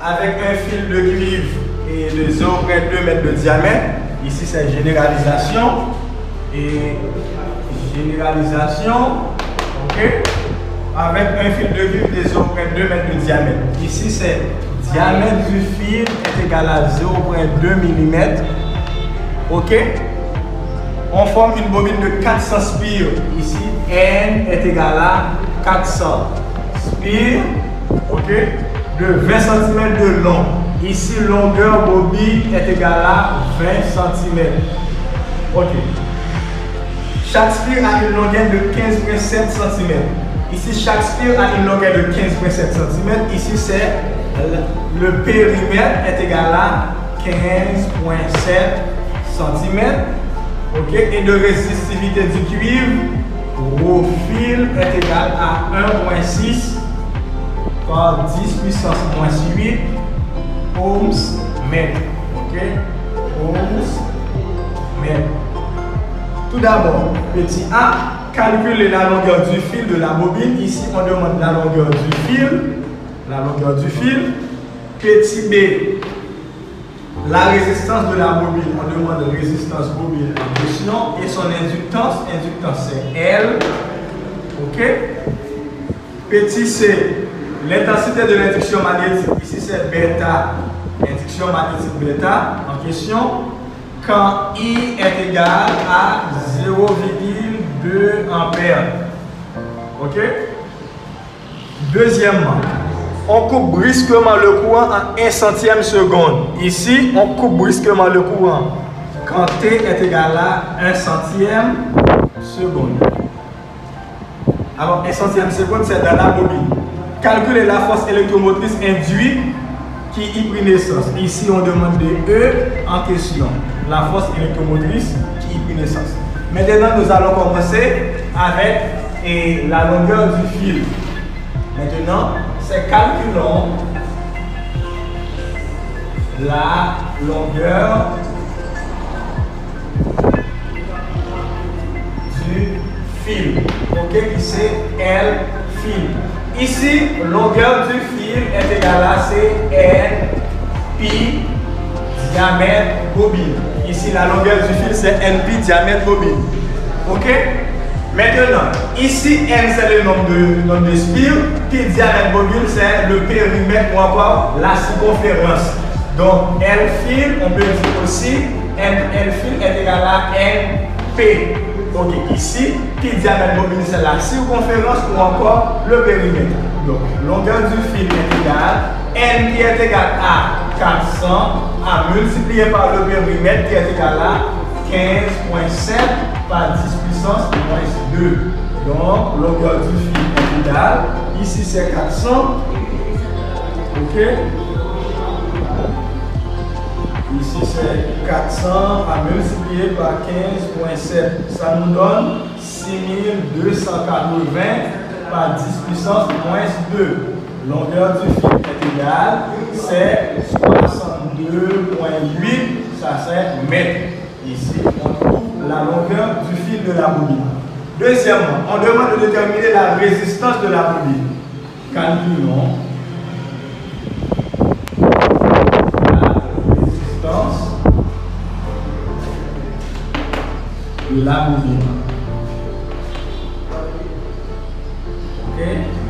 Avec un fil de cuivre et de 0,2 m de diamètre. Ici, c'est généralisation. Et généralisation. Avec un fil de cuivre de 0,2 m de diamètre. Ici, c'est diamètre du fil est égal à 0,2 mm. On forme une bobine de 400 spires. Ici, N est égal à 400 spires. De 20 cm de long. Ici, longueur bobine est égale à 20 cm. Chaque spire a une longueur de 15,7 cm. Ici, chaque spire a une longueur de 15,7 cm. Ici, c'est le périmètre est égal à 15,7 cm. Et de résistivité du cuivre au fil est égal à 1,6 par 10 puissance moins 8 ohms mètre. Ohms mètre. Tout d'abord, petit A, calculer la longueur du fil de la bobine. Ici, on demande la longueur du fil. La longueur du fil. Petit B, la résistance de la bobine. On demande la résistance bobine en pression. Et son inductance. Inductance, c'est L. Petit C, l'intensité de l'induction magnétique, ici c'est bêta, induction magnétique bêta en question, quand I est égal à 0,2 ampères. Deuxièmement, on coupe brusquement le courant en 1 centième seconde. Ici, on coupe brusquement le courant quand T est égal à 1 centième seconde. Alors, 1 centième seconde, c'est dans la bobine. Calculer la force électromotrice induite qui y prit naissance. Ici, on demande de E en question. La force électromotrice qui y prit naissance. Maintenant, nous allons commencer avec la longueur du fil. Maintenant, c'est calculons la longueur du fil. Ici, L fil. Ici, longueur du fil est égale à N pi diamètre bobine. Ici, la longueur du fil, c'est N pi diamètre bobine. Maintenant, ici, N, c'est le nombre de spires. Pi diamètre bobine, c'est le périmètre ou encore la circonférence. Donc, L fil, on peut dire aussi, L fil est égal à NP. Ici, pi diamètre bobine, c'est la circonférence ou encore le périmètre. Donc, longueur du fil est égale, N qui est égal à 400 à multiplier par le périmètre qui est égal à 15,7 par 10 puissance moins 2. Donc, longueur du fil est égale, ici c'est 400. Ici c'est 400 à multiplier par 15,7. Ça nous donne 6280 par 10 puissance moins 2. Longueur du fil est égale, c'est 62,8. Ça c'est mètre. Ici, on trouve la longueur du fil de la bobine. Deuxièmement, on demande de déterminer la résistance de la bobine. Calculons de la bobine.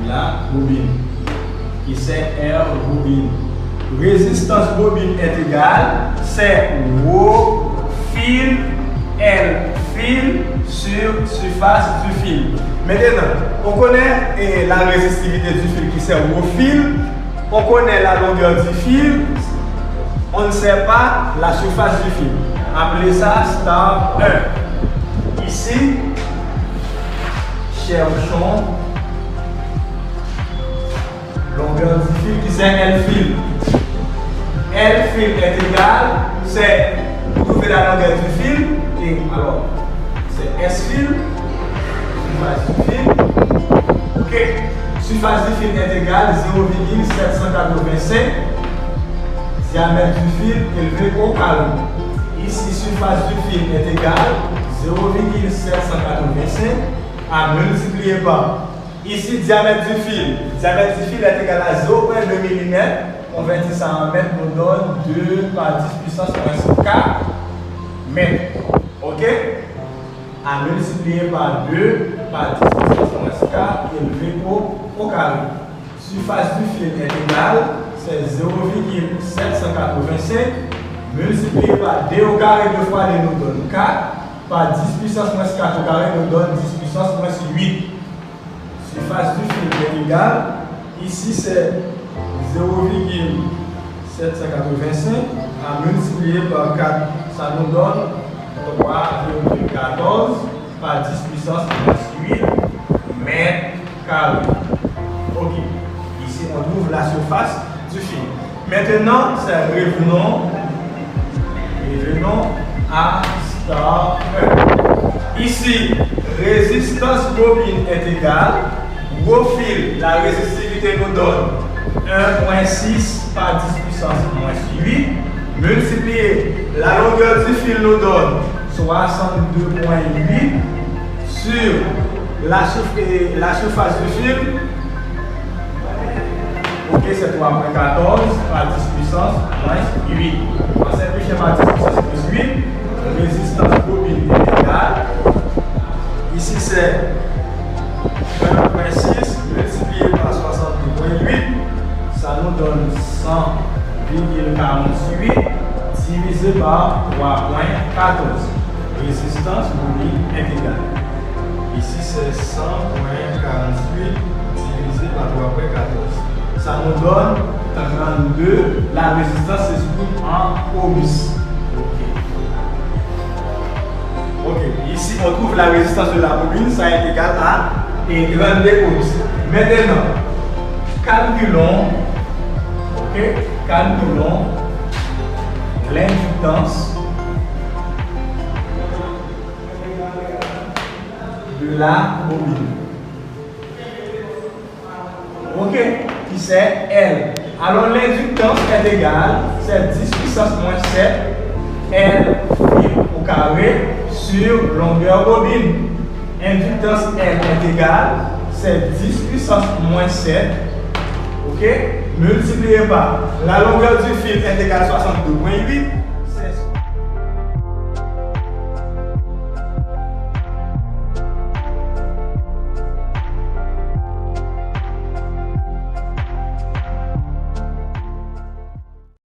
La bobine. Qui c'est R bobine. Résistance bobine est égale, c'est ρ fil L fil sur surface du fil. Maintenant, on connaît la résistivité du fil qui c'est ρ fil. On connaît la longueur du fil. On ne sait pas la surface du fil. Appelez ça star 1. Ici, cherchons longueur du fil qui c'est L fil. L fil est égal, c'est vous trouvez la longueur du fil et alors c'est S fil, surface du fil. Surface du fil est égal 0,785 diamètre du fil élevé au carré. Ici, surface du fil est égale 0,785 à multiplier par Ici, diamètre du fil. Diamètre du fil est égal à 0,2 mm. Convertir ça en mètres nous donne 2 par 10 puissance moins 4 mètres. Ok? À multiplier par 2 par 10 puissance moins 4 élevé au carré. Surface du fil est égale, c'est 0,785 multiplié par d au carré 2 fois d nous donne 4 par 10 puissance moins 4 au carré nous donne 10 puissance moins 8. Surface du fil est égale, ici c'est 0,785 à multiplier par 4, ça nous donne 3,14 par 10 puissance moins 8 mètres carrés. Ok, ici on trouve la surface du fil. Maintenant, revenons à star 1. Ici, résistance bobine est égale, au fil, la résistivité nous donne 1,6 par 10 puissance moins 8, multiplié, la longueur du fil nous donne 62,8 sur la surface du fil. Ok, c'est 3,14 par 10 puissance moins 8. On simplifie par 10 puissance plus 8. Résistance bobine est égale. Ici, c'est 1,6 multiplié par 62,8. Ça nous donne 100,48 divisé par 3,14. Résistance bobine est égale. Ici, c'est 100,48 divisé par 3,14. Ça nous donne 32. La résistance s'exprime en ohms. Ok. Ici, on trouve la résistance de la bobine, ça est égal à 32 ohms. Maintenant, calculons l'inductance de la bobine. Ok, qui c'est L. Alors l'inductance est égale, c'est 10 puissance moins 7 L au carré sur longueur bobine. Inductance L est égale, c'est 10 puissance moins 7, ok, multiplié par la longueur du fil est égale à 62,8.